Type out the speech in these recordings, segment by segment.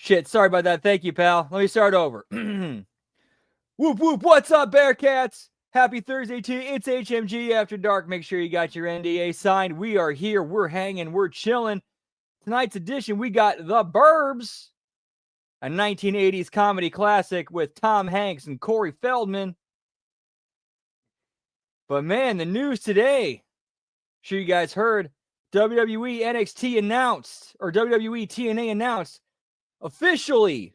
Shit, sorry about that. Thank you, pal. Let me start over. Whoop, whoop. What's up, Bearcats? Happy Thursday to you. It's HMG After Dark. Make sure you got your NDA signed. We are here. We're hanging. We're chilling. Tonight's edition, we got The Burbs, a 1980s comedy classic with Tom Hanks and Corey Feldman. But man, the news today, sure you guys heard, WWE NXT announced, or WWE TNA announced, officially,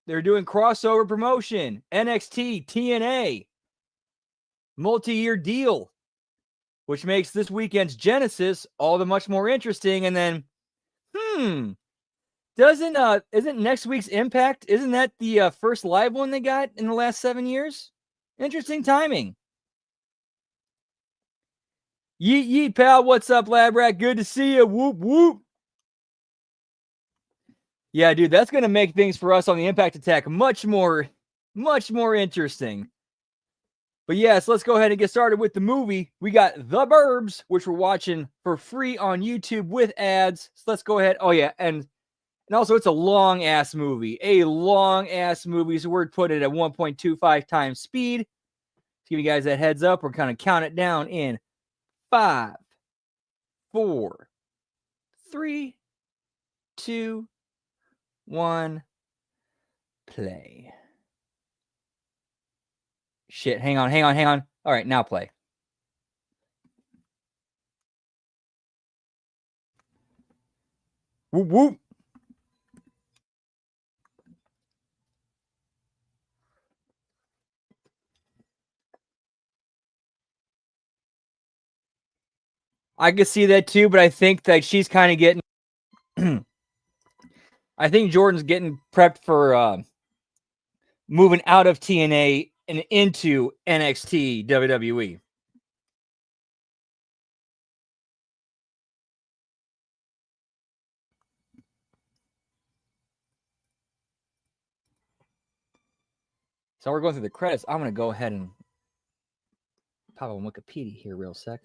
they're doing crossover promotion, NXT TNA, multi-year deal, which makes this weekend's Genesis all the much more interesting. And then, isn't next week's Impact, isn't that the first live one they got in the last 7 years? Interesting timing. Yeet, yeet, pal. What's up, Lab Rat? Good to see you. Whoop, whoop. Yeah, dude, that's going to make things for us on the Impact Attack much more interesting. But yes, let's go ahead and get started with the movie. We got The Burbs, which we're watching for free on YouTube with ads. So let's go ahead. Oh, yeah, and also it's a long-ass movie. So we're putting it at 1.25 times speed. Let's give you guys that heads up. We're kind of count it down in 5, 4, 3, 2, 1, play. Shit, hang on. All right, now play. Whoop, whoop. I can see that too, but I think that she's kind of getting... I think Jordan's getting prepped for moving out of TNA and into NXT WWE. So we're going through the credits. I'm going to go ahead and pop on Wikipedia here real sec.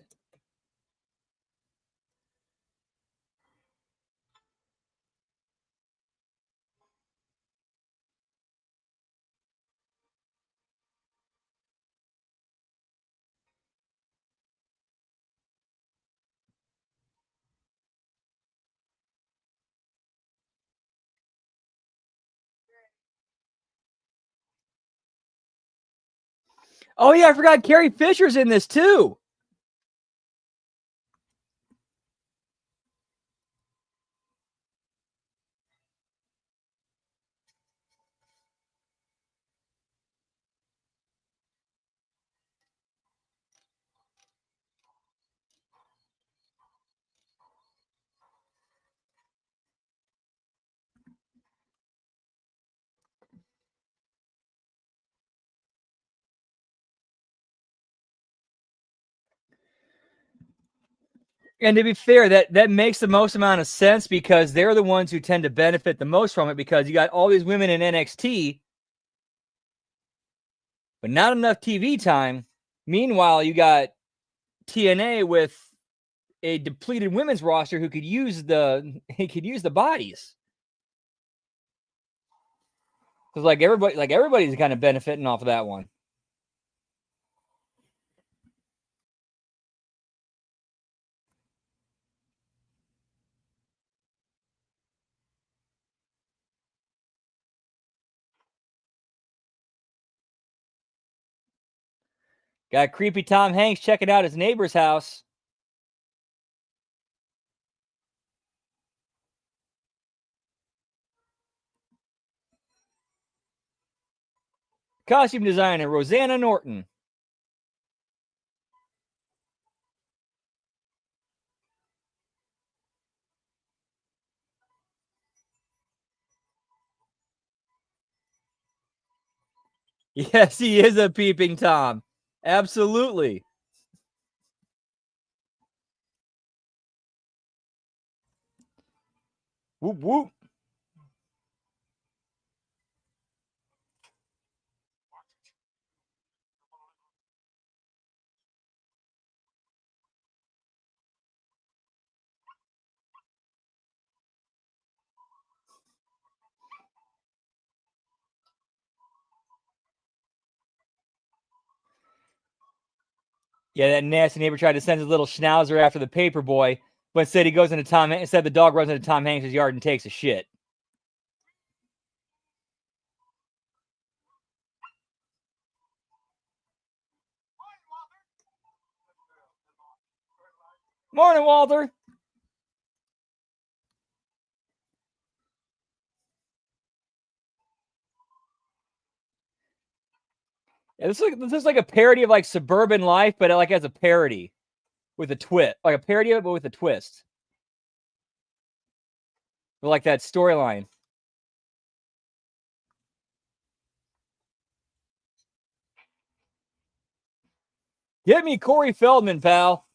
Oh, yeah, I forgot Carrie Fisher's in this too. And to be fair, that makes the most amount of sense because they're the ones who tend to benefit the most from it because you got all these women in NXT, but not enough TV time. Meanwhile, you got TNA with a depleted women's roster who could use the bodies. Because everybody's kind of benefiting off of that one. Got creepy Tom Hanks checking out his neighbor's house. Costume designer Rosanna Norton. Yes, he is a peeping Tom. Absolutely. Whoop, whoop. Yeah, that nasty neighbor tried to send his little schnauzer after the paper boy, but instead he goes into instead the dog runs into Tom Hanks' yard and takes a shit. Morning, Walter. Yeah, this is like a parody of like Suburban Life, but like as a parody with a twist, like a parody of it, but with a twist. But like that storyline. Get me Corey Feldman, pal.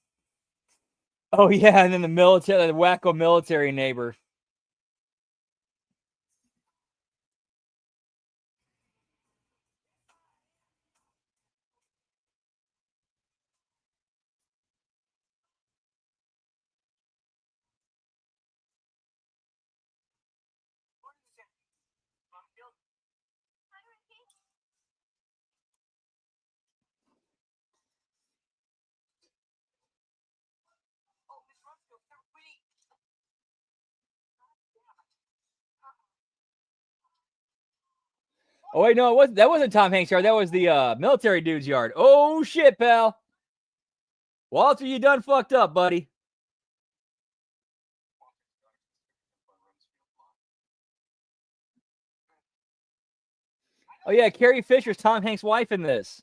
Oh yeah, and then the wacko military neighbor. Oh wait, no, that wasn't Tom Hanks' yard. That was the military dude's yard. Oh shit, pal. Walter, you done fucked up, buddy. Oh yeah, Carrie Fisher's Tom Hanks' wife in this.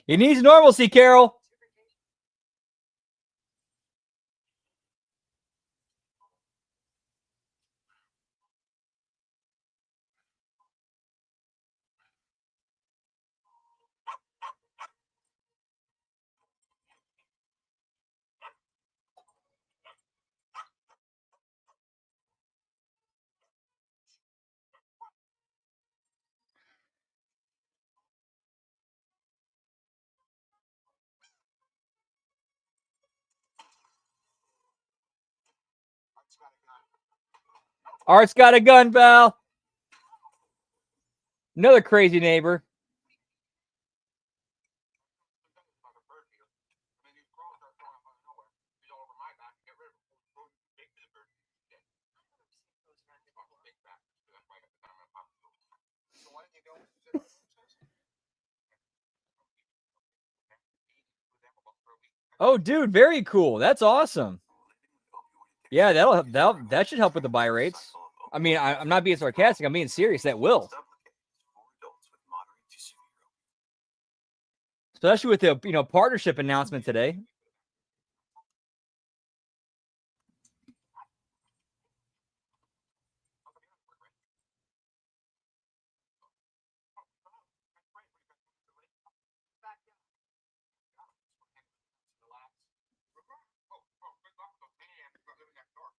He needs normalcy, Carol. Art's got a gun, pal. Another crazy neighbor. Oh, dude, very cool. That's awesome. Yeah, that should help with the buy rates. I mean, I'm not being sarcastic. I'm being serious. That will, especially with the partnership announcement today.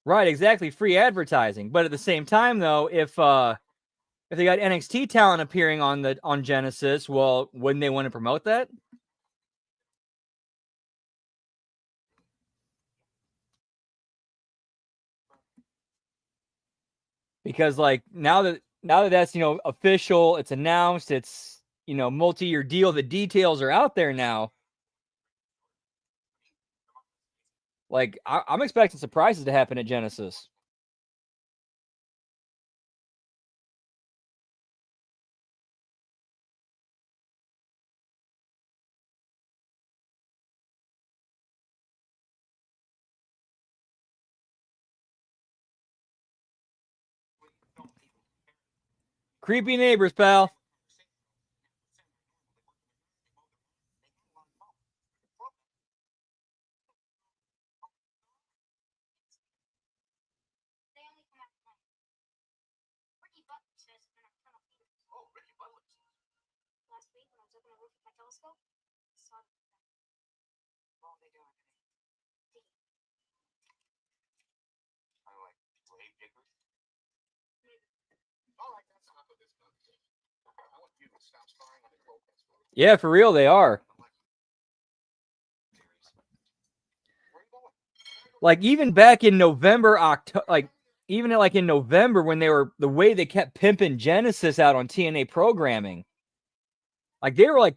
Right, exactly. Free advertising. But at the same time, though, if they got NXT talent appearing on Genesis, well, wouldn't they want to promote that? Because like now that that's official, it's announced, it's multi-year deal. The details are out there now. Like I'm expecting surprises to happen at Genesis. Creepy neighbors, pal. Yeah, for real, they are. Like even back in November, October, like even like in November when they were the way they kept pimping Genesis out on TNA programming, like they were like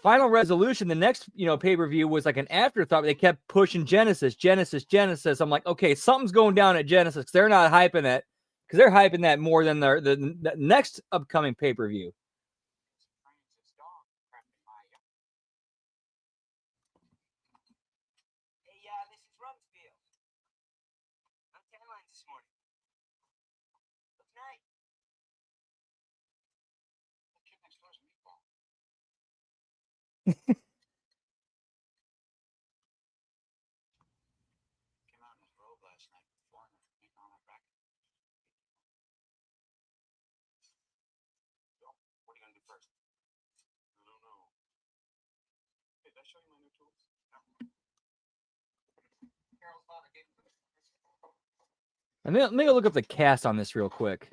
Final Resolution. The next pay per view was like an afterthought. They kept pushing Genesis, Genesis, Genesis. I'm like, okay, something's going down at Genesis. They're not hyping it because they're hyping that more than the next upcoming pay per view. And let me go look up the cast on this real quick.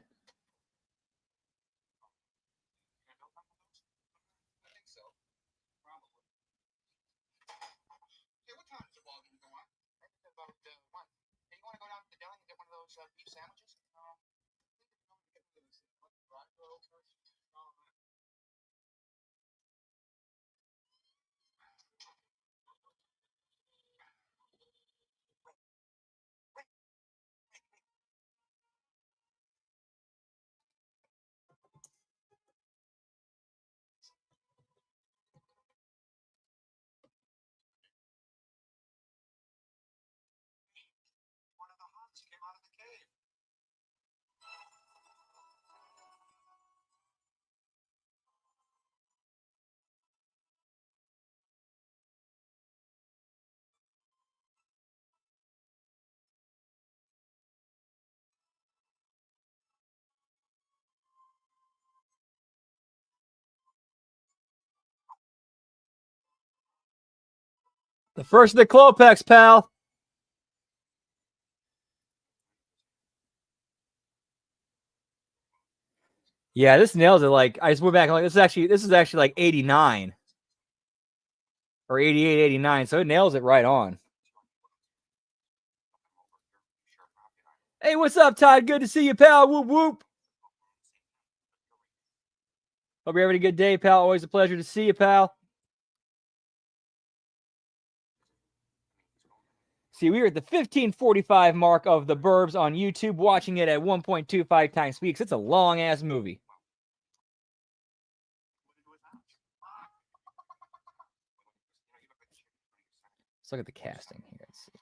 The first of the Klopex, pal. Yeah, this nails it. Like I just went back and like this is actually like 89 or 88, 89. So it nails it right on. Hey, what's up, Todd? Good to see you, pal. Whoop whoop. Hope you're having a good day, pal. Always a pleasure to see you, pal. See, we are at the 15:45 mark of the Burbs on YouTube, watching it at 1.25 times speed. It's a long ass movie. Let's look at the casting here. Let's see.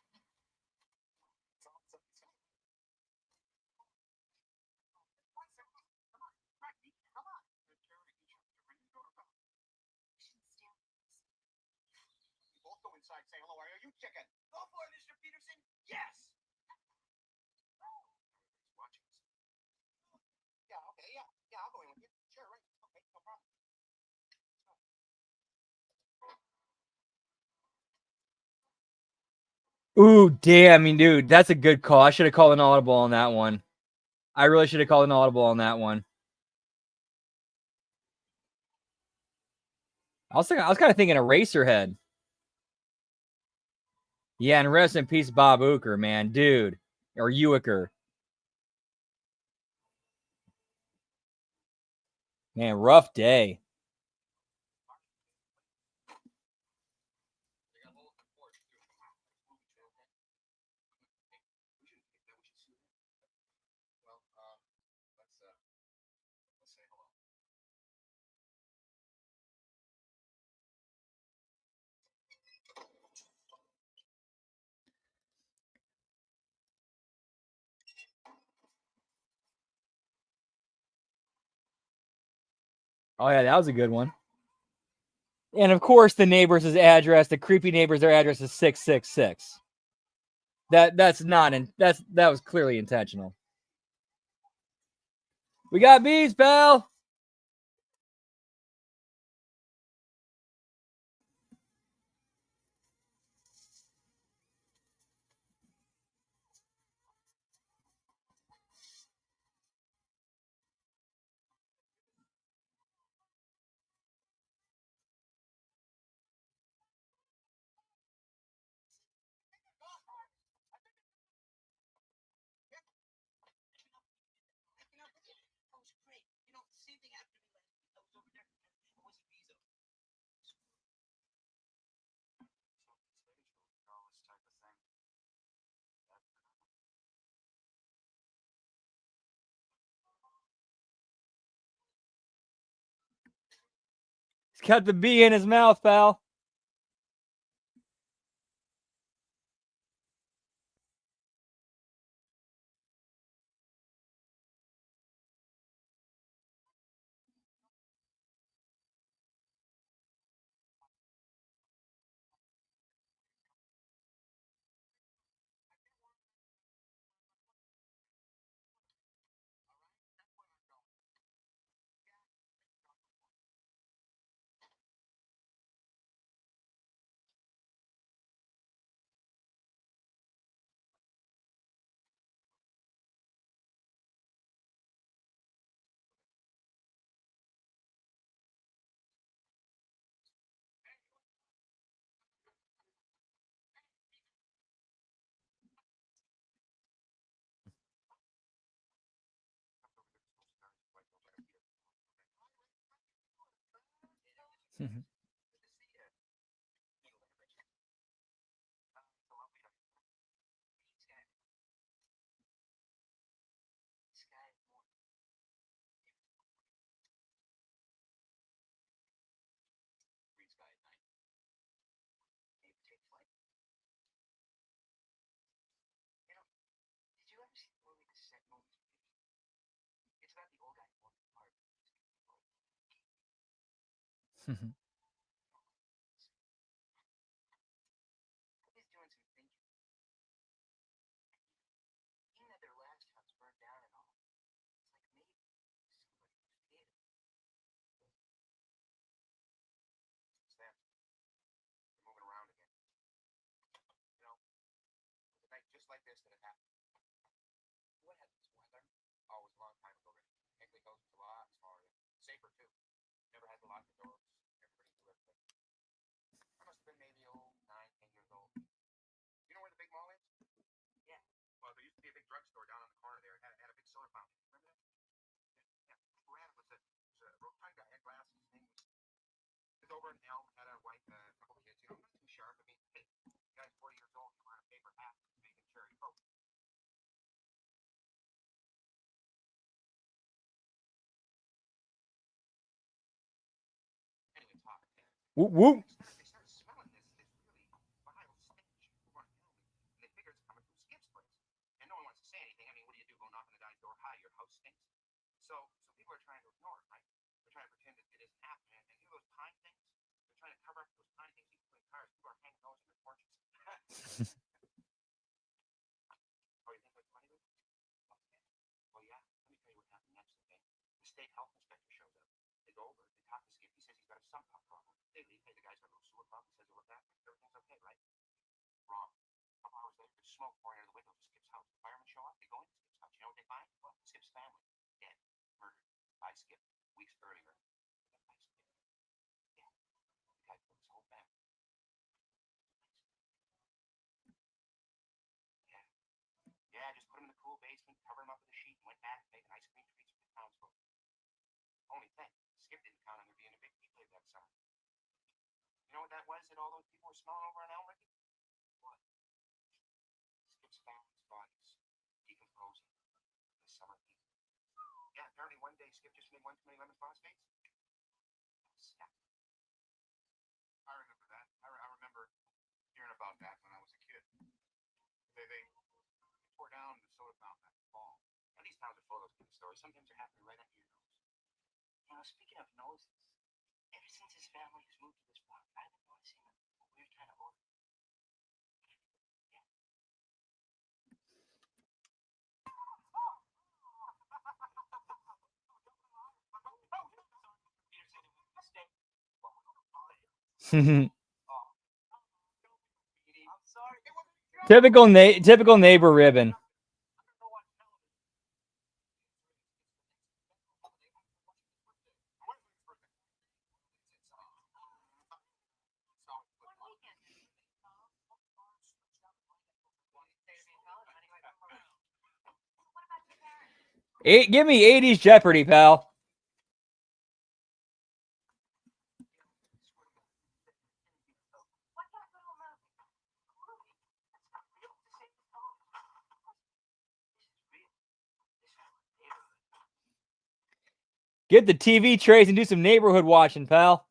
Ooh, damn! I mean, dude, that's a good call. I should have called an audible on that one. I really should have called an audible on that one. I was kind of thinking Eraserhead. Yeah, and rest in peace, Bob Uecker, man, dude, or Uecker. Man, rough day. Oh yeah, that was a good one. And of course, the neighbors' address, the creepy neighbors, their address is 666. That's not in that was clearly intentional. We got bees, pal. He's got the bee in his mouth, pal. Whoop, whoop. smoke pouring out of the windows of Skip's house. The firemen show up, they go into Skip's house. You know what they find? Well, Skip's family, dead, murdered by Skip weeks earlier. Yeah, the guy killed his whole family. Yeah. Yeah, just put him in the cool basement, cover him up with a sheet, and went back making ice cream treats for the townsfolk. Only thing, Skip didn't count on there being a big heat wave that summer. You know what that was that all those people were smelling over on Elm Ricky? What? Skip's family's bodies decomposing in the summer heat. Yeah, apparently one day Skip just made one too many lemon phosphates. Snap. I remember that. I remember hearing about that when I was a kid. They tore down the soda fountain that fall. Now these towns are full of those kind of stories. Sometimes they're happening right under your nose. You know, speaking of noses, ever since his family has moved to this block, I've been noticing a weird kind of odor. Yeah. Typical neighbor ribbon. Give me 80s Jeopardy, pal. Get the TV trays and do some neighborhood watching, pal.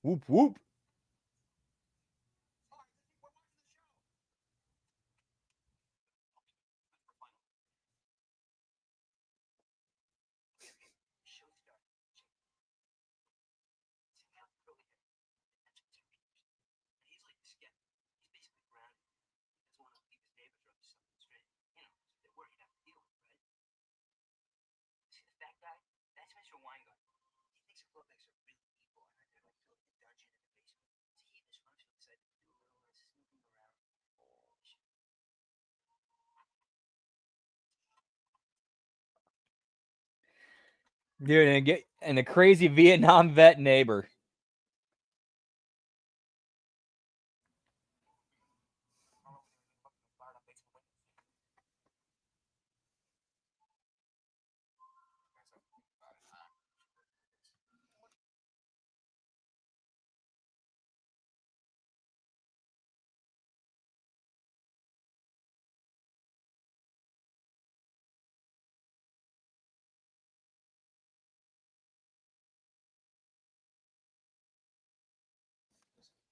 Whoop, whoop. Dude, and a crazy Vietnam vet neighbor.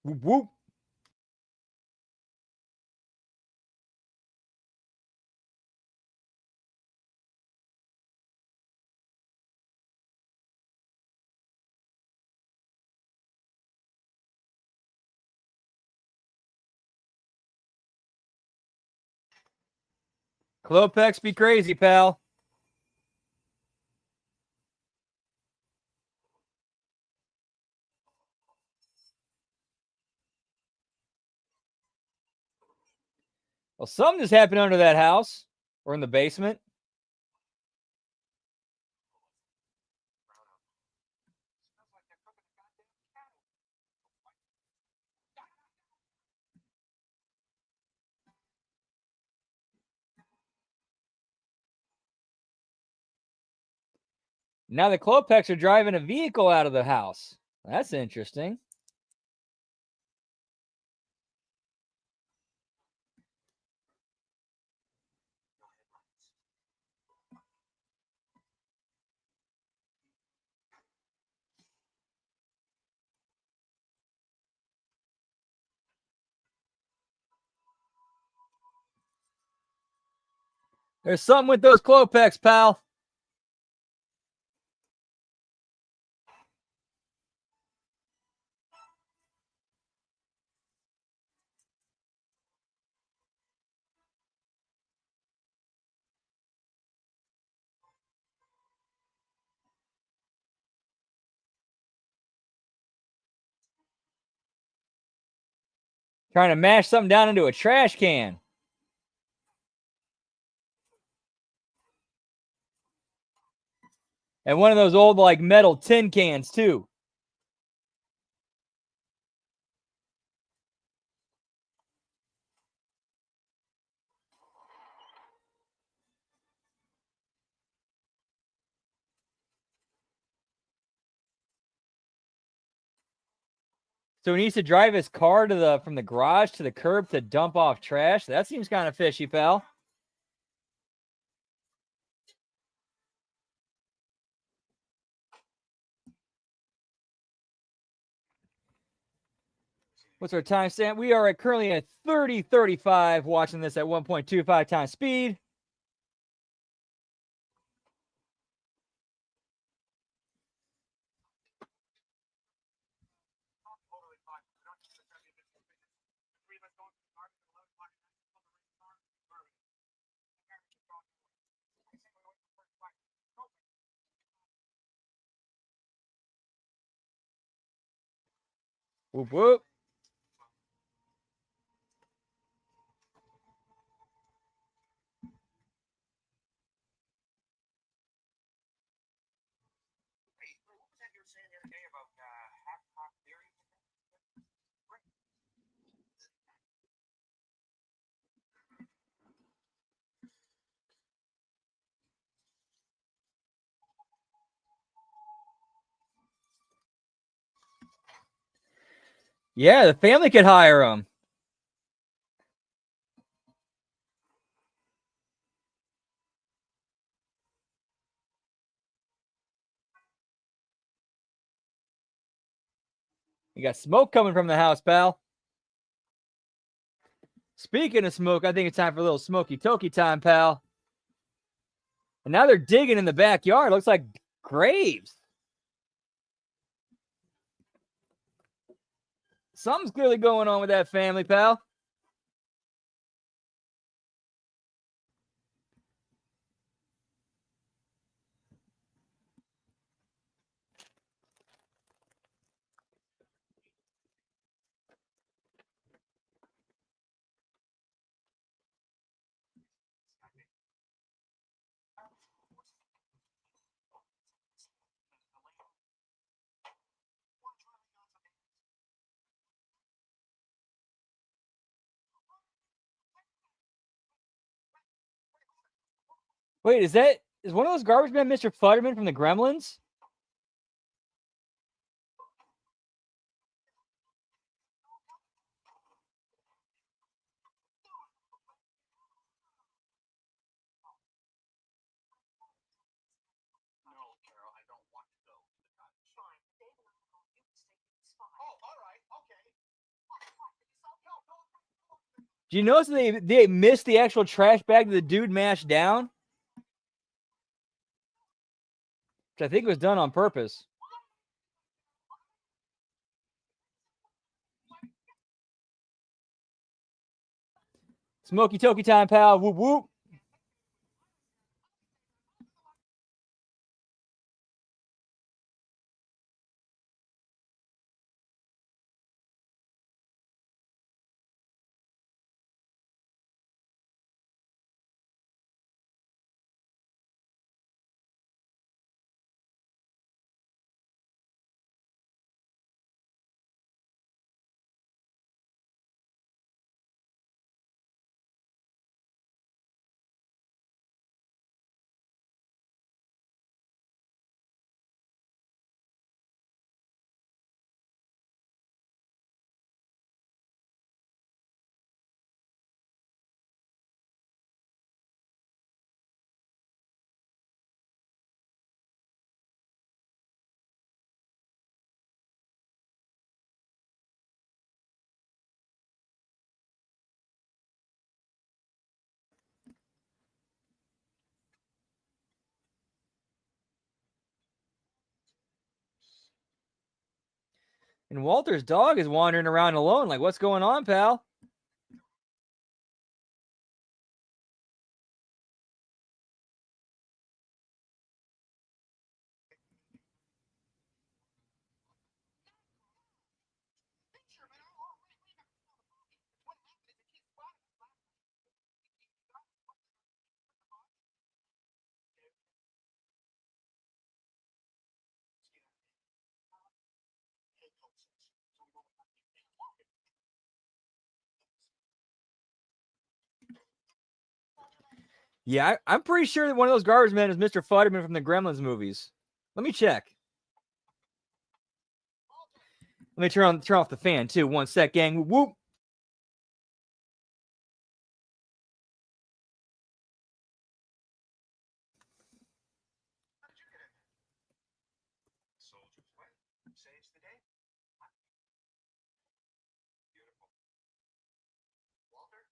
Whoop, whoop. Klopex be crazy, pal. Well, something just happened under that house or in the basement. Now the Klopex are driving a vehicle out of the house. That's interesting. There's something with those Klopex, pal. Trying to mash something down into a trash can. And one of those old, like, metal tin cans, too. So he needs to drive his car to from the garage to the curb to dump off trash. That seems kind of fishy, pal. What's our timestamp? We are currently at 30:35, watching this at 1.25 times speed. Whoop, whoop. Yeah, the family could hire him. You got smoke coming from the house, pal. Speaking of smoke, I think it's time for a little smoky toky time, pal. And now they're digging in the backyard. Looks like graves. Something's clearly going on with that family, pal. Wait, is one of those garbage men Mr. Futterman from the Gremlins? Do you notice they missed the actual trash bag that the dude mashed down? Which I think was done on purpose. Smoky toky time, pal. Whoop whoop. And Walter's dog is wandering around alone. Like, what's going on, pal? Yeah, I'm pretty sure that one of those garbage men is Mr. Futterman from the Gremlins movies. Let me check. Let me turn off the fan too. One sec, gang. Whoop. Soldier's way saves the day. Beautiful. Walter?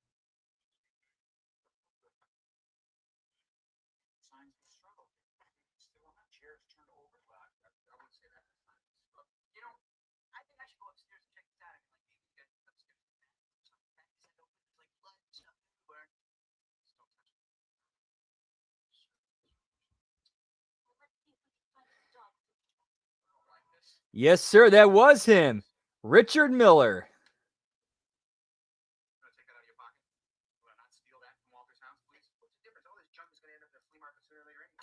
Signs of struggle. Still on that chair turned over. Well, I wouldn't say that. But, you know, I think I should go upstairs and check this out. I mean, like, maybe get upstairs and something that he said open. There's like blood and stuff everywhere. Just don't touch it. Like this. Yes, sir. That was him. Richard Miller. You want to take that out of your pocket? You want to not steal that from Walter's house, please? What's the difference? All this junk is going to end up in the flea market sooner or later anyway.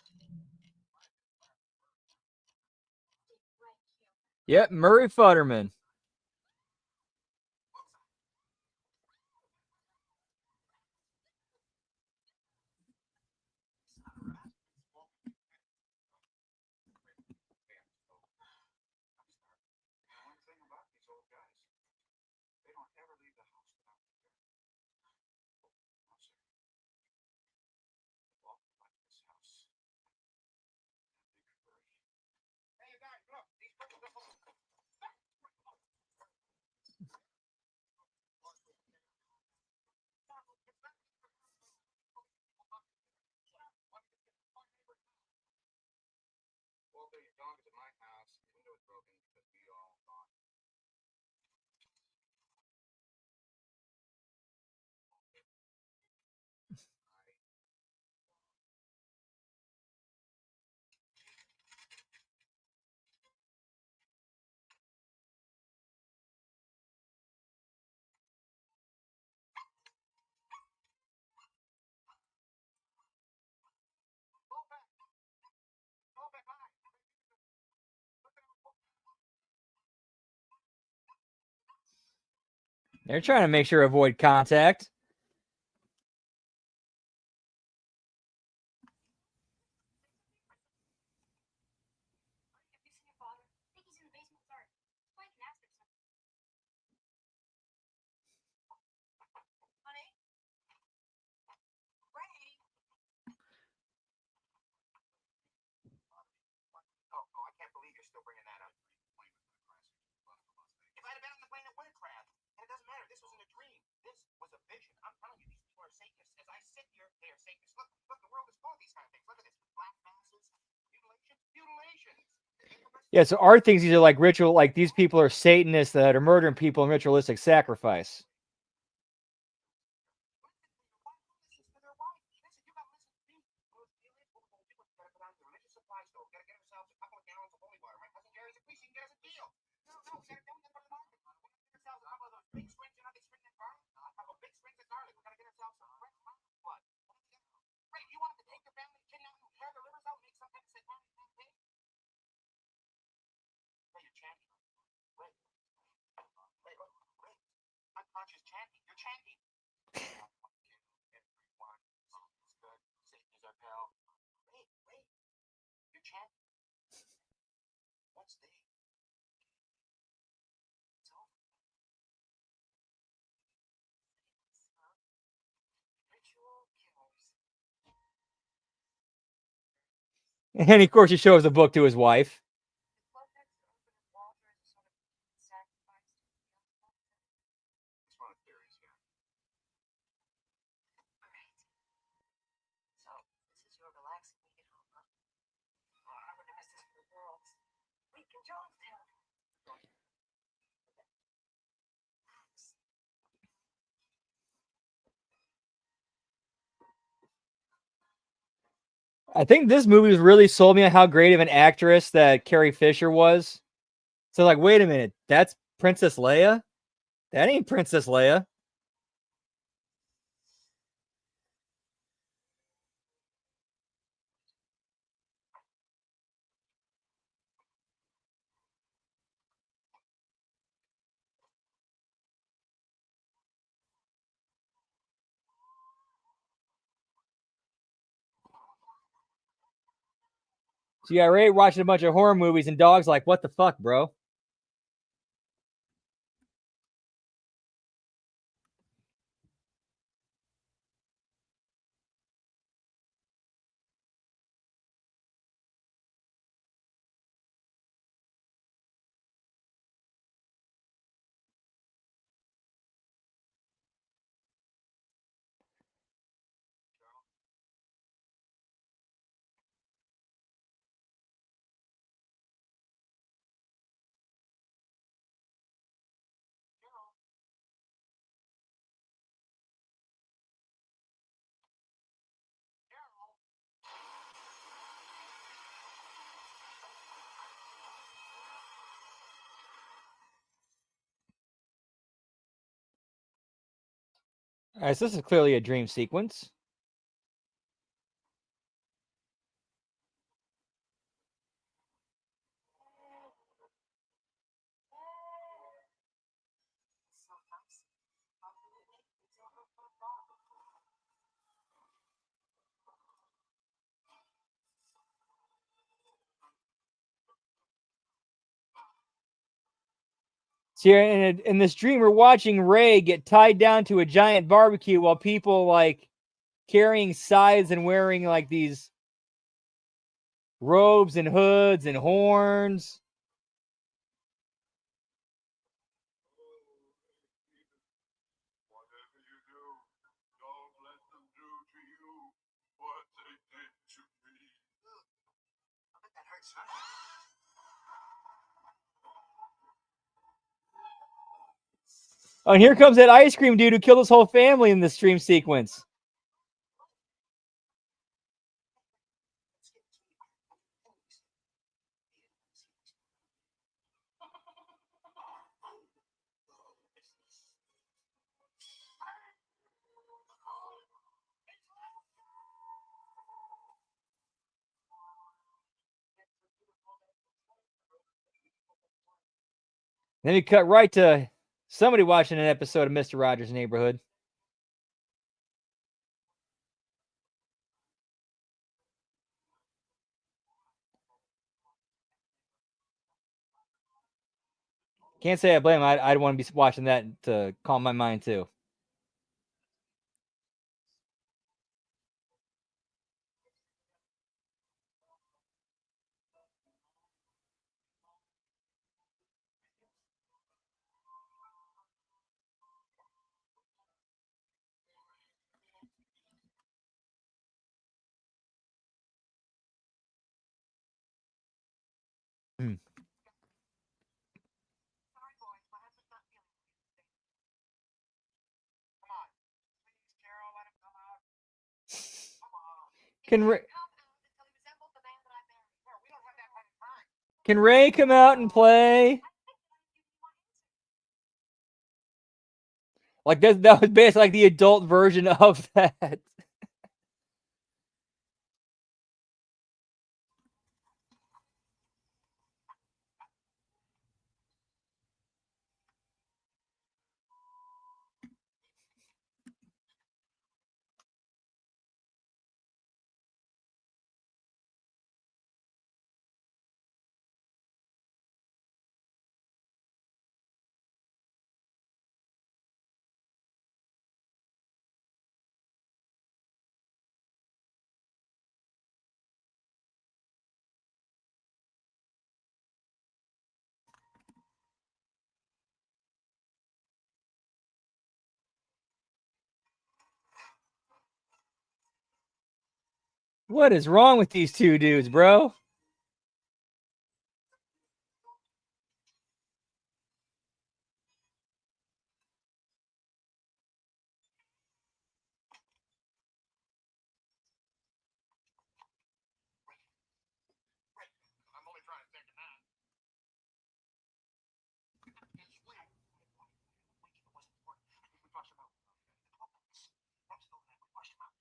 Yep, Murray Futterman. One thing about these old guys, they don't ever leave the house without the dirt. No, sir. Walk like this house. Big hurry. Hey, you guys, look. These people don't. Walter, your dog is at my house. The window is broken because we all thought. Go back. Go back. Hi. They're trying to make sure to avoid contact. Have you seen your father? I think he's in the basement. Sorry. Well, I can ask him something. Honey? Ray? Oh, I can't believe you're still bringing that up. If I'd have been on the plane, it would have crashed. And it doesn't matter. This wasn't a dream. This was a vision. I'm telling you, these people are Satanists. As I sit here, they are Satanists. Look, the world is full of these kind of things. Look at this. Black masses, mutilations. Yeah, so Art thinks these are like ritual, like these people are Satanists that are murdering people in ritualistic sacrifice. Listen to their wife. Listen, you gotta listen to me. Those aliens, what we're gonna do is we gotta go down to the religious supply store. We gotta get ourselves a couple of gallons of holy water. My cousin Jerry's a priest. He can get us a deal. No, we gotta go to the market. We gotta get ourselves a couple of those big strings. You know they string that garlic? A couple of big strings of garlic. We gotta get ourselves some fresh mountain blood. Ray, you wanted to take your family kid out and tear the rivers out and make some kind of satanic campaign? Ray, you're chanting. Ray. Ray. Unconscious chanting. You're chanting. Everyone. It's good. Satan is our pal. Wait. You're chanting. What's the? It's over. Ritual killers. And of course, he shows the book to his wife. The closeness to open as Walter is a sort of sacrifice to the young Walter. It's one of the theories, yeah. Great. So, this is your relaxing week at home, huh? Oh, I wouldn't miss this for the world. Week in Jonestown. I think this movie has really sold me on how great of an actress that Carrie Fisher was. So, like, wait a minute, that's Princess Leia? That ain't Princess Leia. So you got Ray watching a bunch of horror movies, and Dog's like, "What the fuck, bro?" All right, so this is clearly a dream sequence. So here in this dream, we're watching Ray get tied down to a giant barbecue while people like carrying scythes and wearing like these robes and hoods and horns. Whatever you do, don't let them do to you what they did to me. I bet that hurts, huh? Oh, and here comes that ice cream dude who killed his whole family in this dream sequence. Then we cut right to somebody watching an episode of Mr. Rogers' Neighborhood. Can't say I blame him. I'd want to be watching that to calm my mind too. Hmm. Sorry, boys, my husband's not feeling well today. Come on. Please, Carol, let him come out. Come on. Can He Ray, didn't come out until he resembled the man that I married. Carol, we don't have that kind of time. can Ray come out and play? I think that I'm giving you my answer. Like that was basically like the adult version of that. What is wrong with these two dudes, bro? I'm only trying to take a nap. We flushed him out. Burbs told me we flushed him out.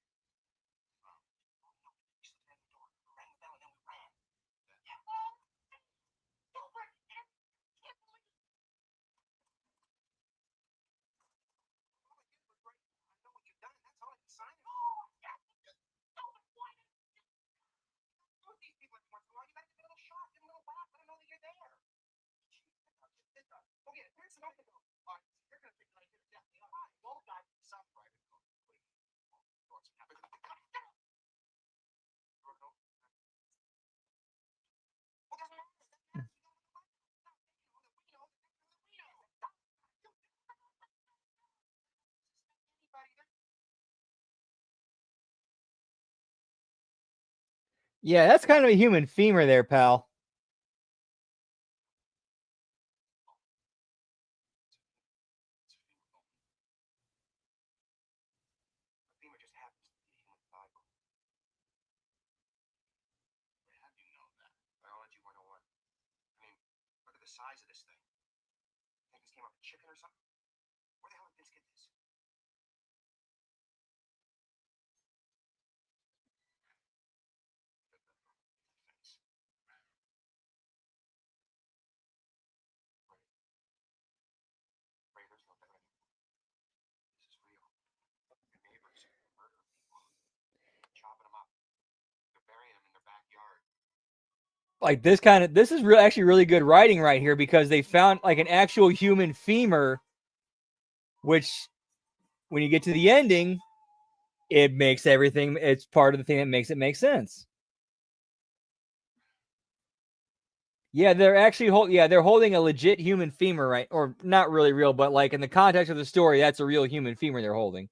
We stood there at the door, rang the bell, and then we ran. Yeah. Gilbert, I can't believe I know what you've done, and that's all I can sign it. Oh, yeah. Gilbert, why did you do these people once in a while? You gotta Okay, where's the other go? You're gonna think like you're definitely all right. Well, guy, some private code. Yeah, that's kind of a human femur there, pal. FEMA just happens to be a human fiber. How do you know that? Biology 101. I mean, look at the size of this thing. Think this came off a chicken or something? Where the hell did Vince get this? Ray, there's no better anymore. This is real. Your neighbors murder people, chopping them up. They're burying them in their backyard. Like this is actually really good writing right here, because they found like an actual human femur, which when you get to the ending, it makes everything, it's part of the thing that makes it make sense. Yeah, they're holding a legit human femur, right? Or not really real, but like in the context of the story, that's a real human femur they're holding.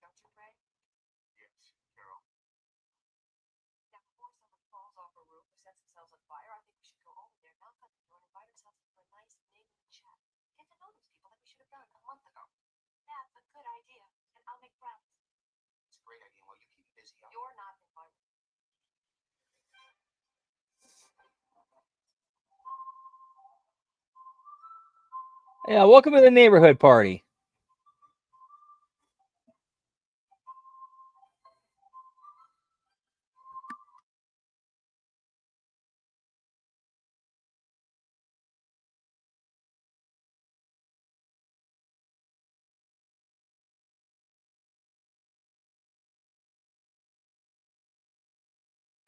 Don't you, Ray? Yes, Carol. Now, before somebody falls off a roof or sets themselves on fire, I think we should go over there, knock on the door, and invite ourselves into a nice neighborhood chat. Get to know those people like we should have done a month ago. That's a good idea, and I'll make friends. It's a great idea. Well, you keep busy. You're not invited. Yeah, welcome to the neighborhood party.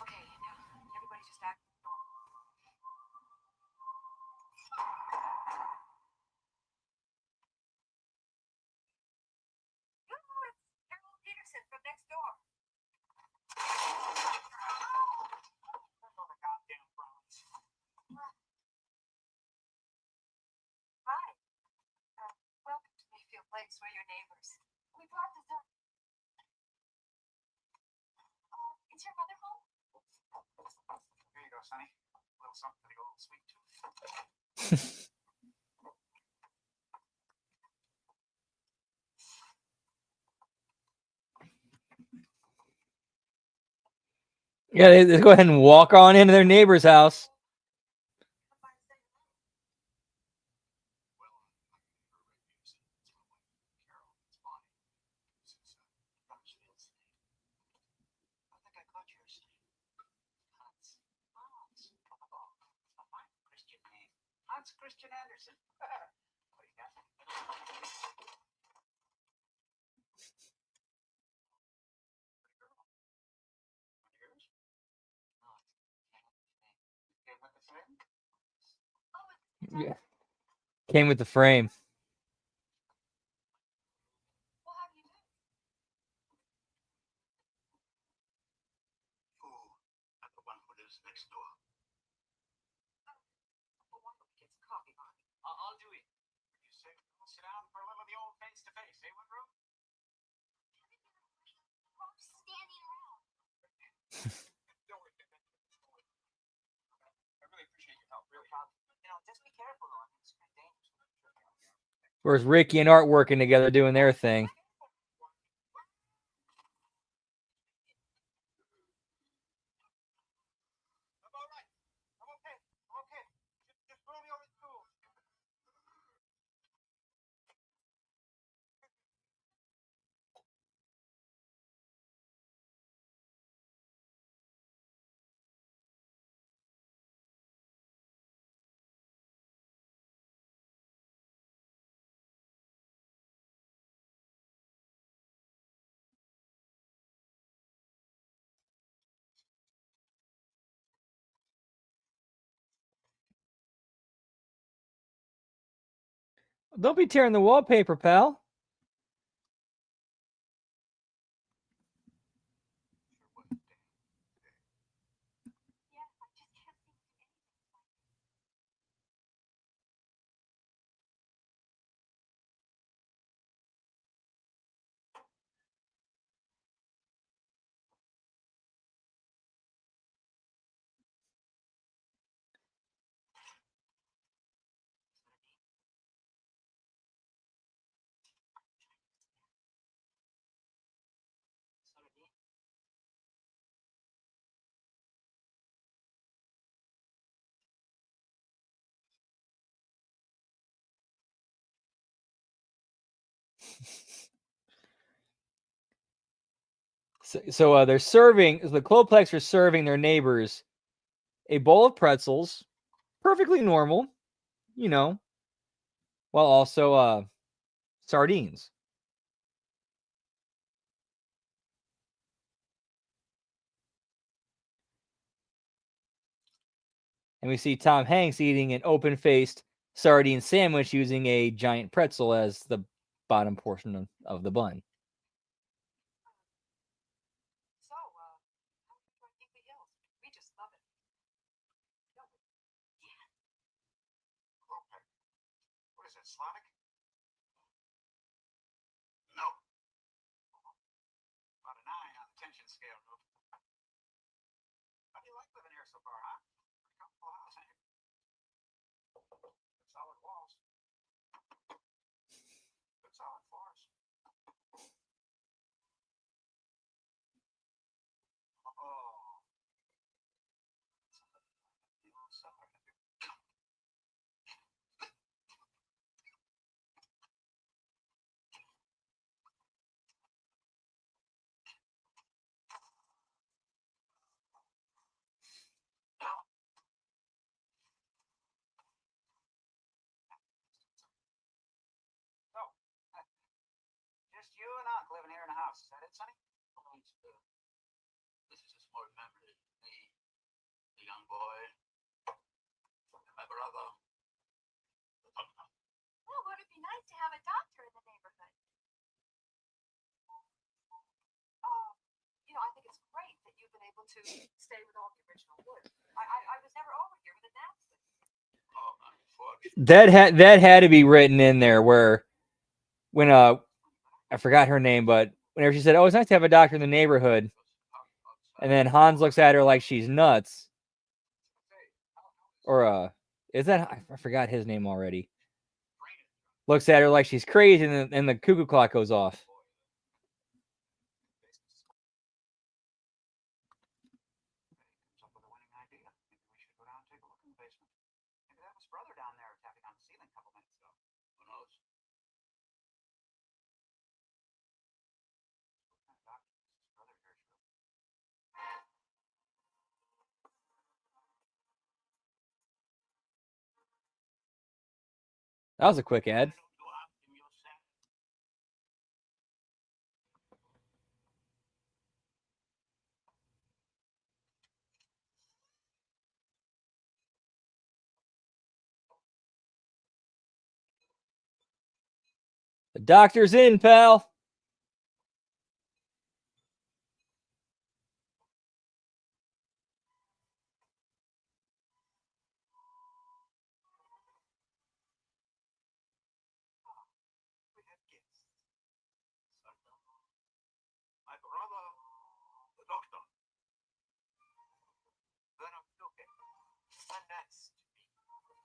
Okay, now, everybody just act normal. Yoo-hoo, it's Harold Peterson from next door. Another goddamn Browns. Hi. Welcome to Mayfield Place. We're your neighbors. We brought dessert. Is your mother home? Here you go, Sonny. A little something for the old sweet tooth. Yeah, let's go ahead and walk on into their neighbor's house. I think I caught yours. Hans. A fine Christian name. Hans Christian Andersen. What do you got? Yours? No, it came with the frame. Yeah, came with the frame. Well, how do you do? Ooh, I'm the one who lives next door. The one who gets coffee on. I'll do it. You say we'll sit down for a little of the old face-to-face, eh, Woodrow? Standing around. Don't worry, I really appreciate your help, really. You know, just be careful though. I mean, it's pretty dangerous. Where's Ricky and Art working together doing their thing? I'm all right. I'm okay. I'm okay. Just Don't be tearing the wallpaper, pal. Yeah, I just can't think of anything like it. So they're serving the Cloplex are serving their neighbors a bowl of pretzels, perfectly normal, you know, while also sardines. And we see Tom Hanks eating an open-faced sardine sandwich using a giant pretzel as the bottom portion of the bun. So, how do you enjoy Hinkley Hills? We just love it. No, yeah. Clopec. What is it, Slavic? No. About an 9 on the tension scale, Rube. How do you like living here so far, huh? Pretty comfortable house, ain't it? Good solid walls. Good solid floors. Oh. The old cellar. So, just you and Unc living here in the house. Is that it, Sonny? This is a small memory. Me, the young boy, and my brother. Well, would it be nice to have a doctor in the neighborhood? I think it's great that you've been able to stay with all the original wood. I was never over here when it announced it. Oh, unfortunately. That had to be written in there where when I forgot her name, but whenever she said, "Oh, it's nice to have a doctor in the neighborhood," and then Hans looks at her like she's nuts, or is that I forgot his name already? Looks at her like she's crazy, and the cuckoo clock goes off. Comes up with a winning idea. Maybe we should go down and take a look in the basement. Maybe that was brother down there tapping on the ceiling a couple minutes ago. Who knows? What kind of doctor is his brother here, Shrew? That was a quick ad. The doctor's in, pal. We have guests. My brother, the doctor. Then okay. And that's to be.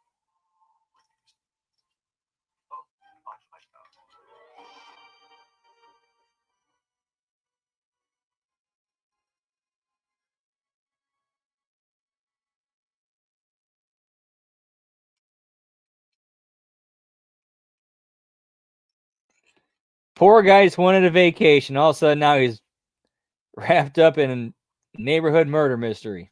Oh, much, much better. Poor guy just wanted a vacation. All of a sudden, now he's wrapped up in a neighborhood murder mystery.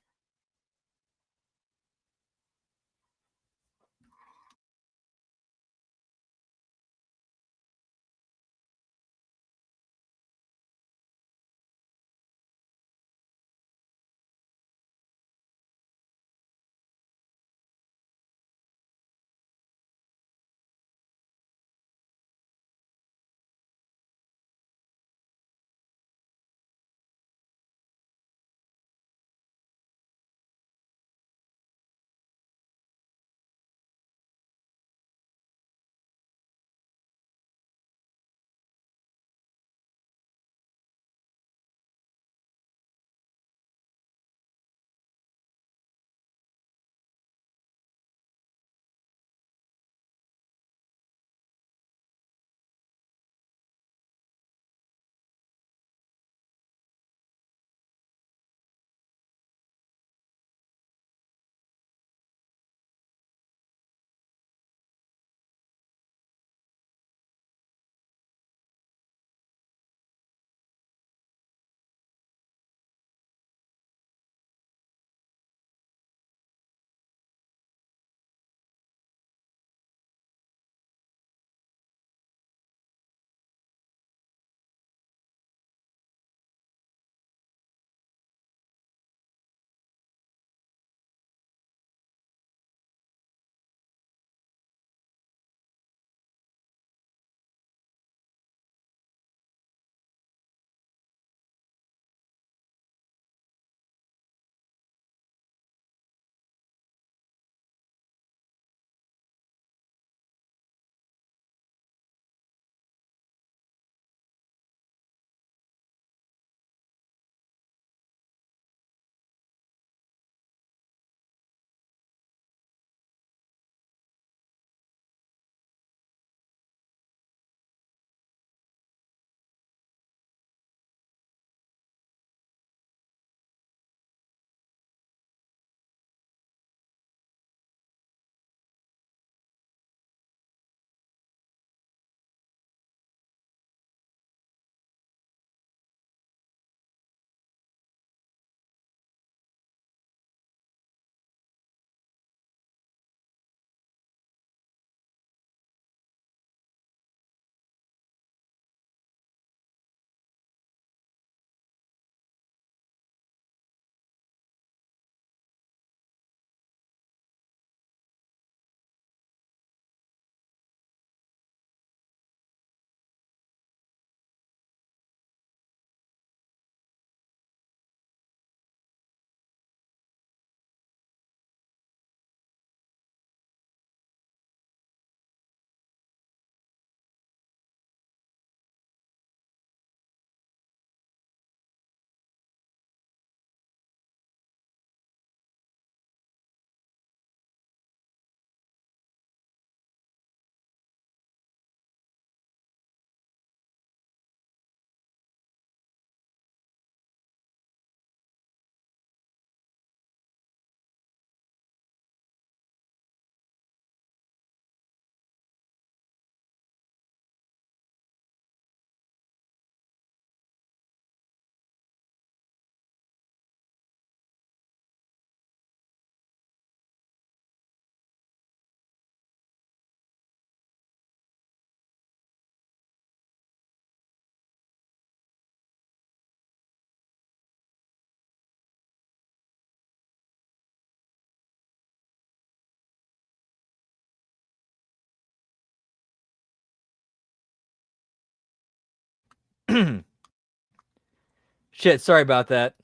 Shit, sorry about that.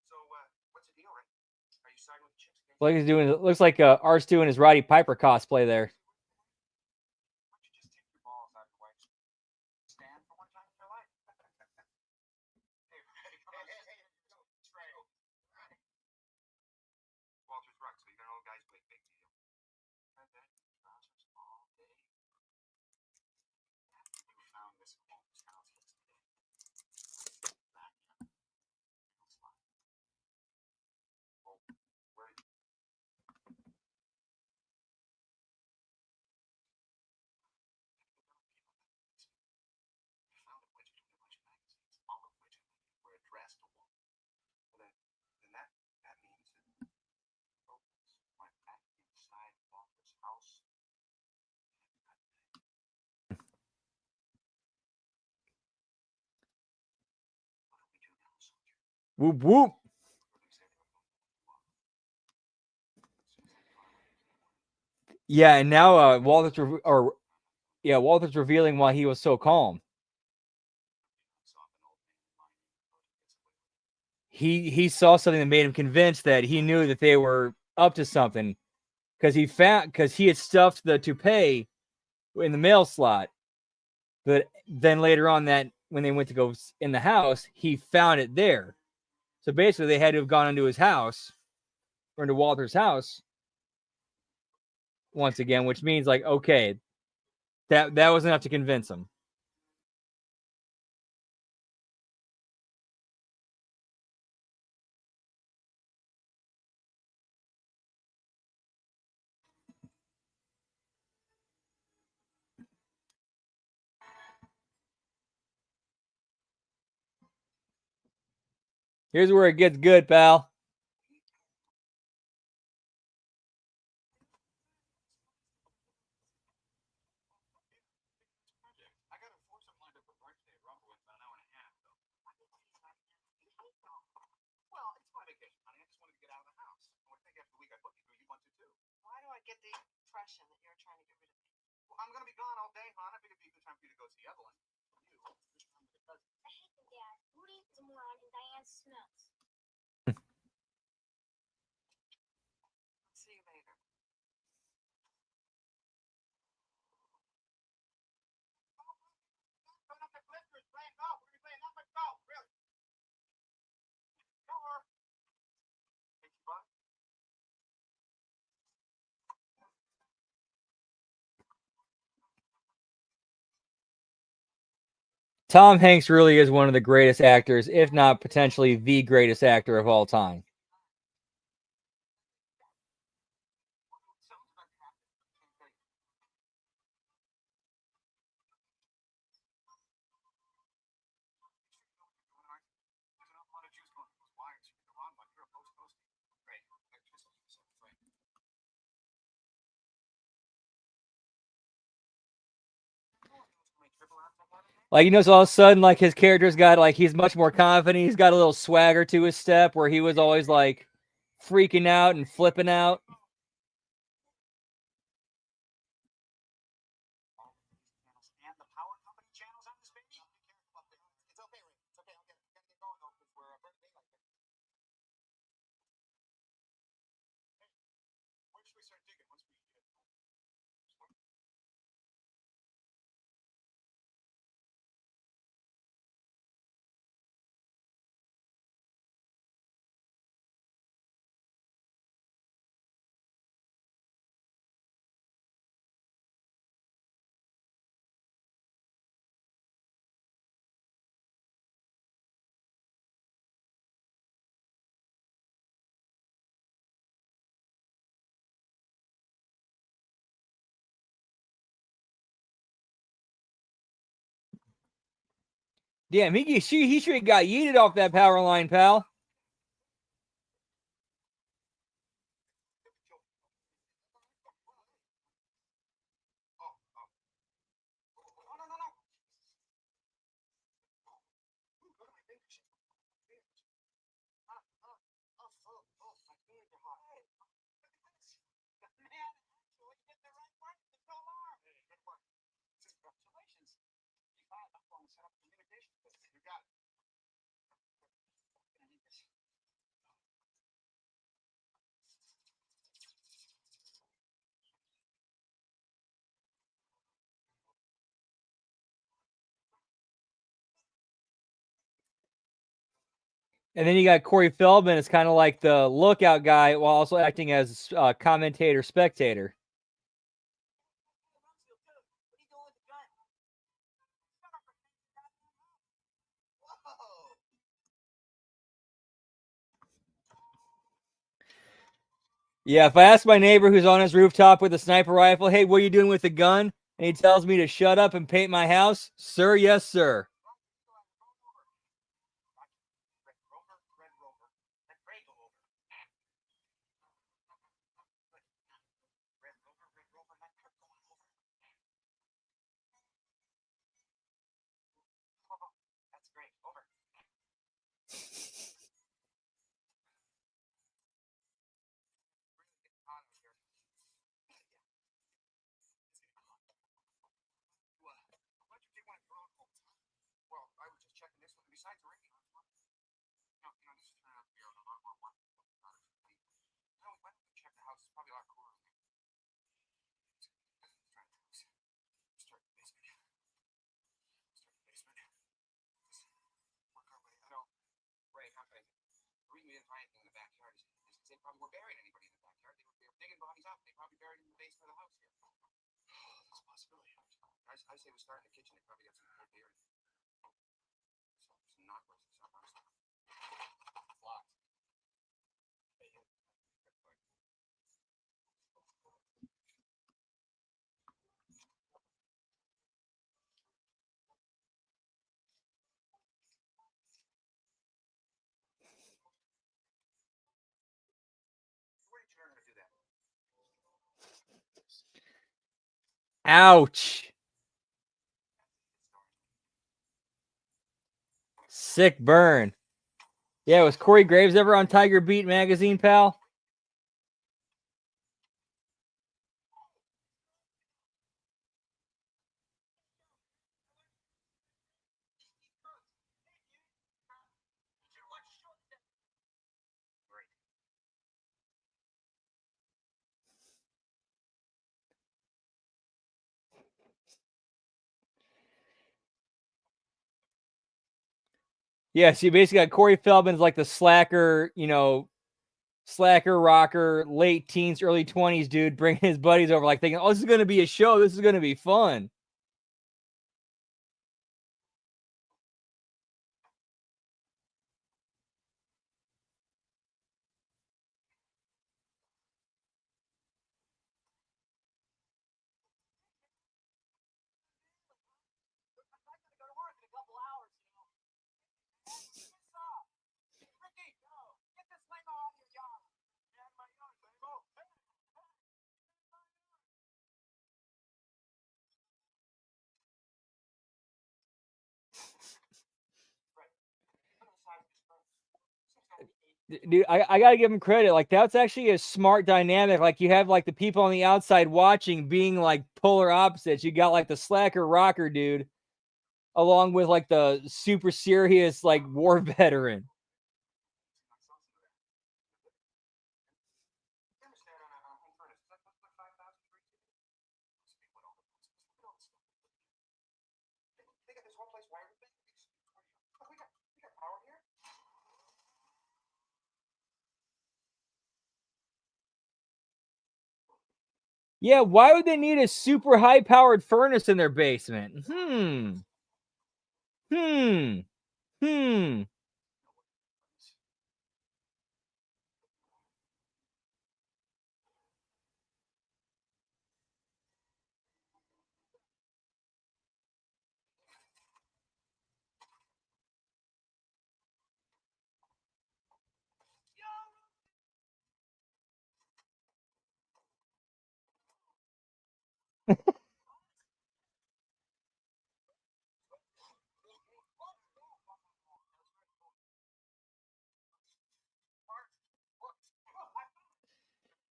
So, what's the deal, Ray? Are you siding with the chicks again? Like he's doing, looks like Art's doing his Roddy Piper cosplay there. Why don't you just take your balls out of your wife's stand for one time in your life? Hey, it's Ray. Walter's right, so you got an old guy's big deal. And then trousers all day. You found this at Walter's house yesterday. Well, where did you found a wedge between a bunch of magazines, all of which were addressed to Walter. Well, then that means that Burbs went back inside Walter's house. What do we do now, soldier? Whoop whoop. Yeah, and now Walter's revealing why he was so calm. He saw something that made him convinced that he knew that they were up to something, because he had stuffed the toupee in the mail slot, but then later on, that when they went to go in the house, he found it there. So basically, they had to have gone into his house or into Walter's house once again, which means like, okay, that was enough to convince him. Here's where it gets good, pal. I got a foursome lined up for birthday at Rumble in about an hour and a half, though. Well, it's my vacation, honey. I just wanted to get out of the house. I would think after the week I put you through, you want to too. Why do I get the impression that you're trying to get rid of me? Well, I'm gonna be gone all day, hon. I figured it'd be a good time for you to go see Evelyn. I hate them, Dad. Rudy's a moron and Diane smells. See you later. Coming up to Clippers, playing golf. We're gonna be playing nothing but golf, really. Sure. Thank you, bud. Tom Hanks really is one of the greatest actors, if not potentially the greatest actor of all time. Like, you know, so all of a sudden, like, his character's got, like, he's much more confident. He's got a little swagger to his step, where he was always, like, freaking out and flipping out. And the power company channels on this baby? It's okay, Ray. It's okay. Gotta get going though, because we're birthday like that. Hey, where should we start digging once we Damn, he should have got yeeted off that power line, pal. And then you got Corey Feldman as kind of like the lookout guy while also acting as commentator, spectator. Yeah, if I ask my neighbor who's on his rooftop with a sniper rifle, hey, what are you doing with the gun? And he tells me to shut up and paint my house, sir, yes, sir. That's great. Over. Why'd you take one of your own homes? Well, I was just checking this one. Besides the radio, this is turning out to be a lot more work. Why don't we check the house? It's probably a lot cooler in there. Start the basement. Work our way out. No, Ray, the reason we didn't find anything in the backyard is they probably were burying anybody in the backyard. They were digging bodies up. They probably buried them in the basement of the house here. That's a possibility. I say we start in the kitchen. They probably got some good beer. Some knockers and stuff. Lots. Where did you learn how to do that? Ouch. Sick burn. Yeah, was Corey Graves ever on Tiger Beat magazine, pal? Yeah, so you basically got Corey Feldman's like the slacker, slacker rocker, late teens, early 20s dude, bringing his buddies over, like thinking, oh, this is going to be a show. This is going to be fun. Dude, I gotta give him credit. Like, that's actually a smart dynamic. Like, you have like the people on the outside watching being like polar opposites. You got like the slacker rocker dude, along with like the super serious like war veteran. They got this whole place wired with batteries. We got power here. Yeah, why would they need a super high powered furnace in their basement? Hmm.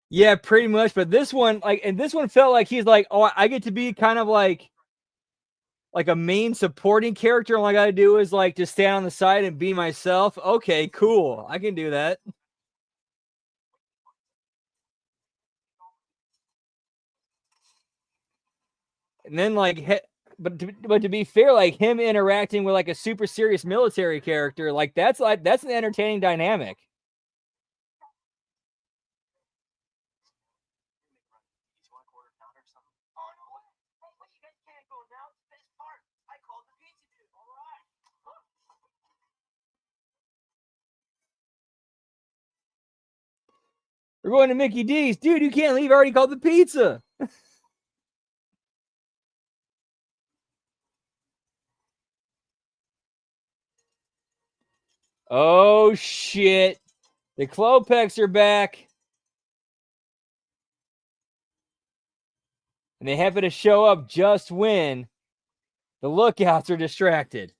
Yeah, pretty much. But this one, this one felt like he's like, oh, I get to be kind of like a main supporting character. All I got to do is like just stand on the side and be myself. Okay, cool. I can do that. And then but to be fair, like him interacting with like a super serious military character, that's an entertaining dynamic. We're going to Mickey D's. Dude, you can't leave. I already called the pizza. Oh, shit. The Klopeks are back. And they happen to show up just when the lookouts are distracted.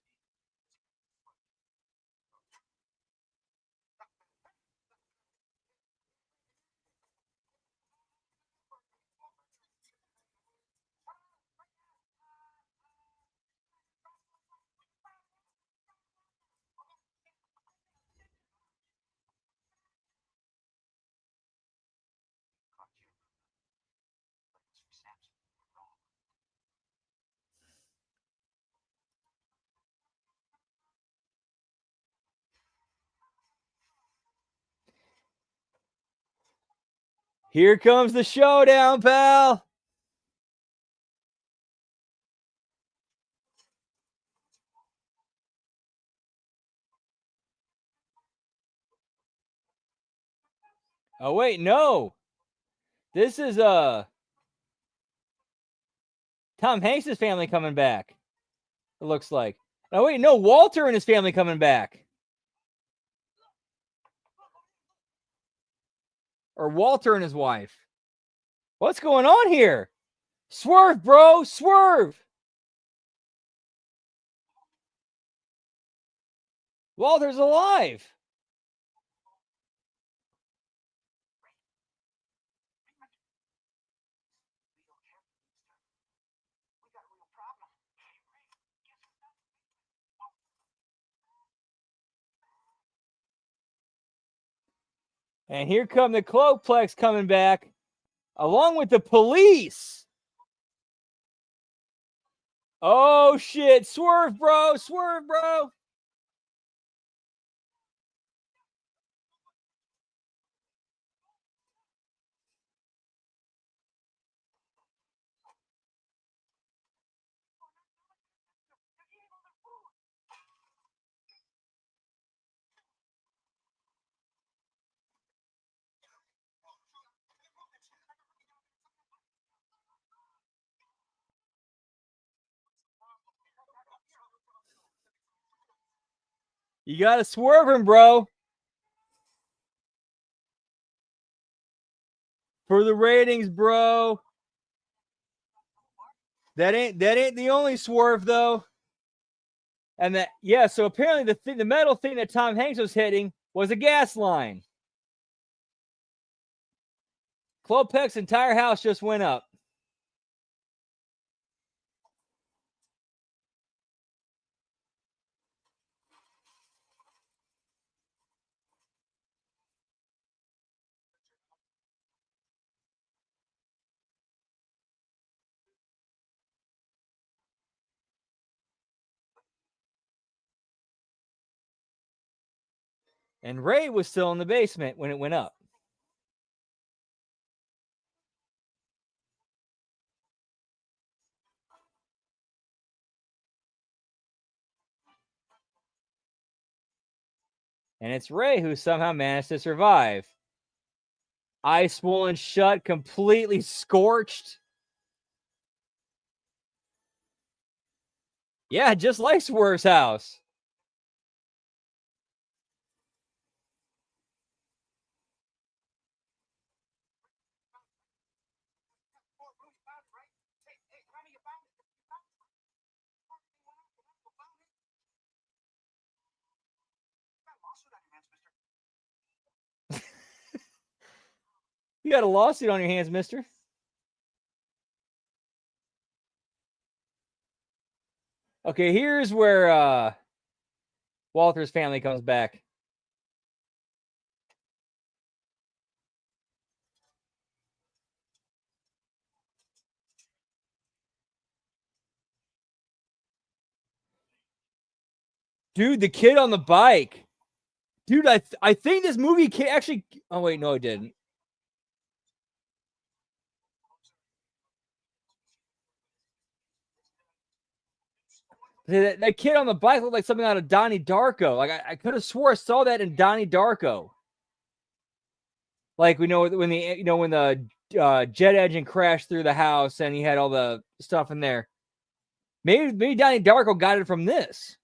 Here comes the showdown, pal. Oh, wait, no. This is Tom Hanks' family coming back. It looks like. Oh, wait, no. Walter and his family coming back. Or Walter and his wife. What's going on here? Swerve, bro. Swerve. Walter's alive. And here come the Klopeks coming back, along with the police. Oh, shit. Swerve, bro. Swerve, bro. You got to swerve him, bro. For the ratings, bro. That ain't the only swerve, though. And that, yeah, so apparently the metal thing that Tom Hanks was hitting was a gas line. Klopek's entire house just went up. And Ray was still in the basement when it went up. And it's Ray who somehow managed to survive. Eyes swollen shut, completely scorched. Yeah, just like Swerve's house. You got a lawsuit on your hands, mister. Okay, here's where Walter's family comes back. Dude, the kid on the bike. Dude, I think this movie actually. Oh wait, no, it didn't. That kid on the bike looked like something out of Donnie Darko. Like I could have swore I saw that in Donnie Darko. Like we know when the jet engine crashed through the house and he had all the stuff in there. Maybe Donnie Darko got it from this.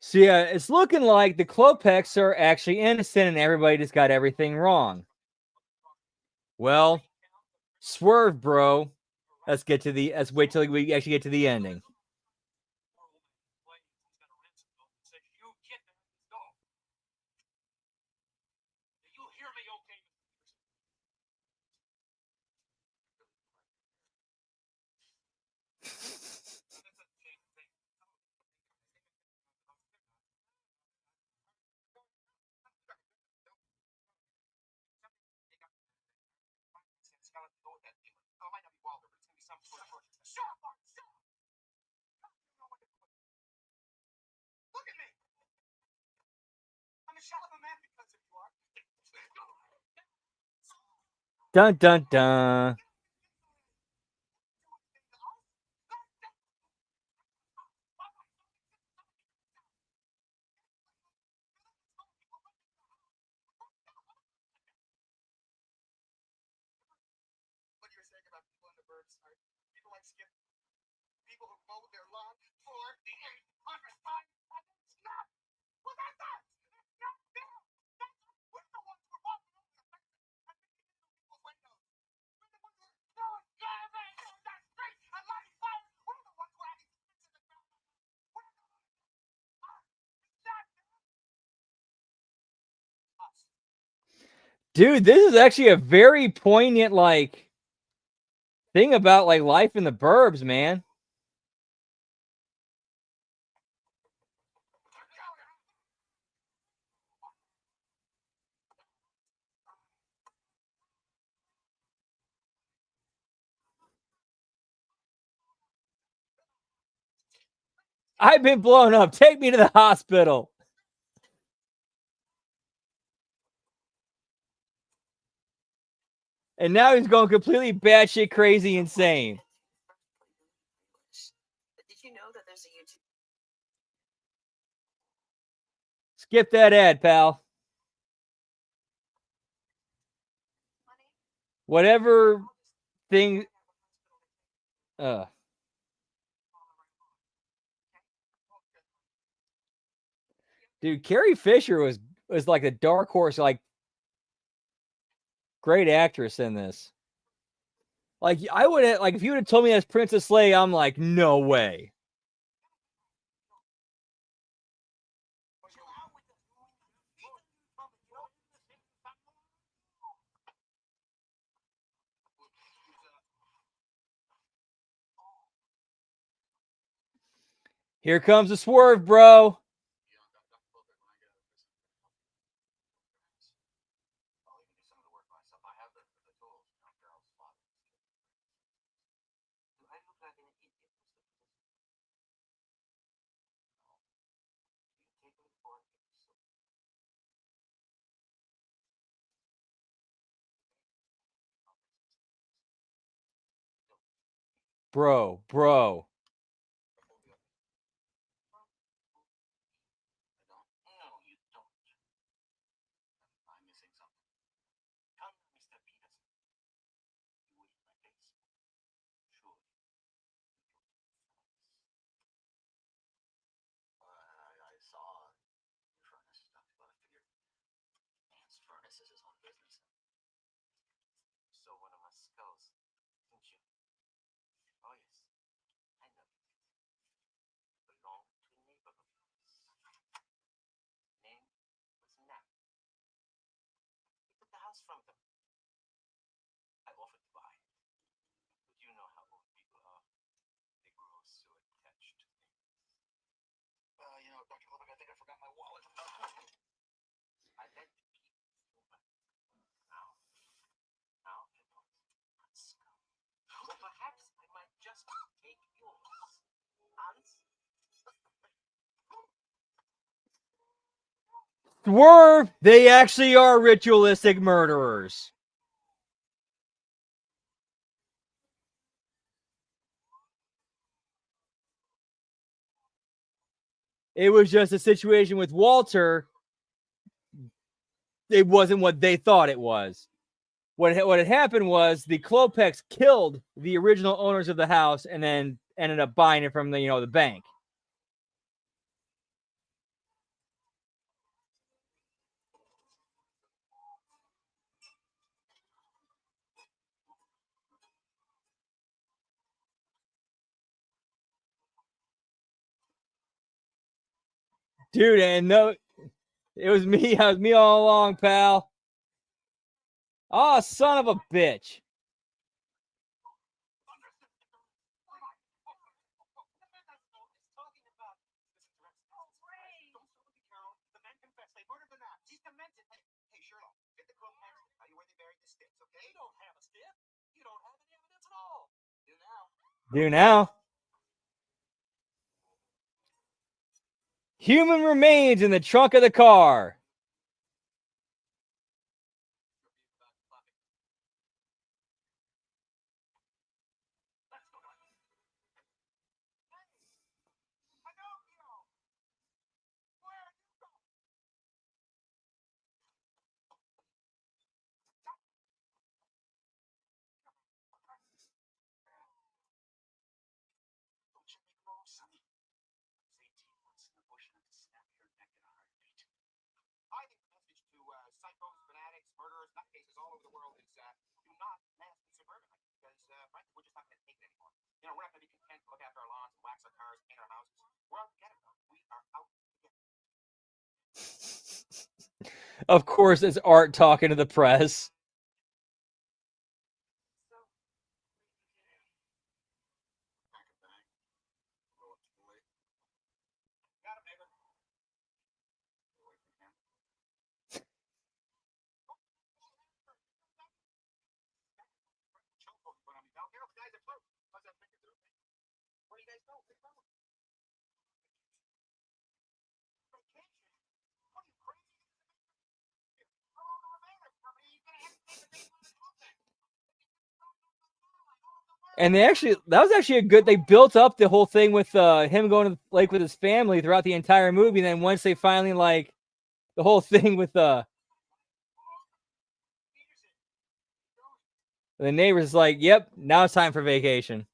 So yeah, it's looking like the Klopeks are actually innocent and everybody just got everything wrong. Well, swerve, bro. Let's wait till we actually get to the ending. Look at me. I'm a shell of a man because of you are. Dun dun dun. What you were saying about people in the burbs, are people like Skip, people who mow their lawn for the 800th time, and then snap. Well, that's us. It's not them. That's us. We're the ones who are walking over the fence and picking into people's windows. We're the ones who are throwing garbage on that street and lighting fires. We're the ones who are having sex in the ground. We're the ones. Us. It's not them. Us. Dude, this is actually a very poignant thing about life in the burbs, man. I've been blown up. Take me to the hospital. And now he's going completely batshit crazy insane. But did you know that there's a YouTube? Skip that ad, pal. Whatever thing. Dude, Carrie Fisher was like a dark horse, great actress in this. I would have, if you would have told me that's Princess Leia, I'm like, no way. Here comes the swerve, bro. Bro. I saw your furnace stuff. wrong with them? I offered to buy. But you know how old people are. They grow so attached to things. You know, Dr. Lubbock, I think I forgot my wallet. I meant to keep this woman. Now I know it's not scum. Well, perhaps I might just take yours. Honest? Swerve, they actually are ritualistic murderers. It was just a situation with Walter. It wasn't what they thought it was. What had happened was the Klopeks killed the original owners of the house and then ended up buying it from the bank. Dude, and no, it was me. I was me all along, pal. Oh, son of a bitch. Do now. Human remains in the trunk of the car. I think the message to psychos, fanatics, murderers, nutcases all over the world is do not mess with suburban life because frankly, we're just not going to take it anymore. You know, we're not going to be content to look after our lawns, wax our cars, paint our houses. We're out to get it, though. We are out to get it. Of course, it's Art talking to the press. And that was actually a good. They built up the whole thing with him going to the lake with his family throughout the entire movie. And then once they finally the whole thing with the neighbors is like, yep, now it's time for vacation.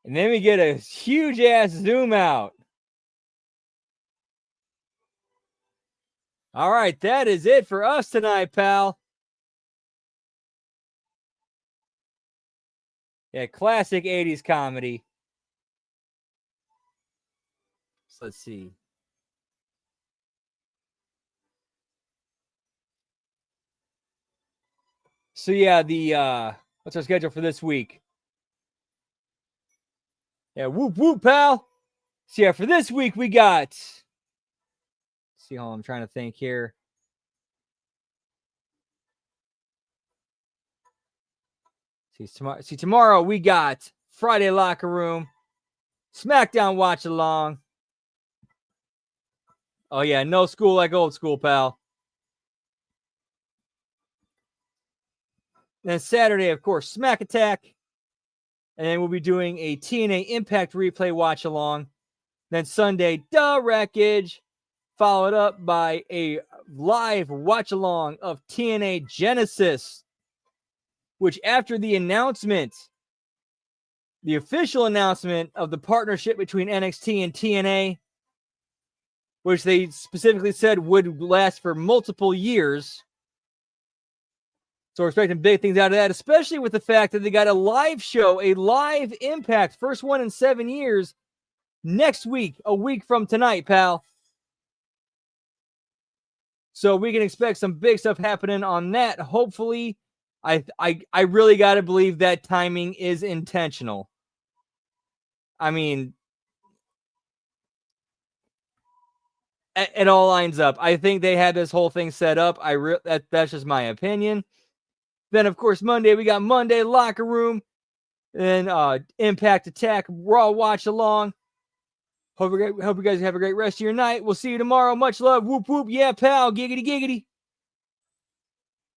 And then we get a huge ass zoom out. All right, that is it for us tonight, pal. Yeah, classic 80s comedy. So let's see. So yeah, what's our schedule for this week? Yeah, whoop whoop, pal. So yeah, for this week we got. See how I'm trying to think here. Tomorrow we got Friday Locker Room, SmackDown Watch Along. Oh yeah, no school like old school, pal. Then Saturday, of course, Smack Attack. And then we'll be doing a TNA Impact replay watch along. Then Sunday, The Wreckage, followed up by a live watch along of TNA Genesis, which after the announcement, the official announcement of the partnership between NXT and TNA, which they specifically said would last for multiple years. So we're expecting big things out of that, especially with the fact that they got a live show, a live Impact, first one in 7 years, next week, a week from tonight, pal. So we can expect some big stuff happening on that. Hopefully, I really got to believe that timing is intentional. I mean, it all lines up. I think they had this whole thing set up. That's just my opinion. Then, of course, Monday, we got Monday Locker Room. Then Impact Attack Raw Watch Along. Hope you guys have a great rest of your night. We'll see you tomorrow. Much love. Whoop, whoop. Yeah, pal. Giggity, giggity.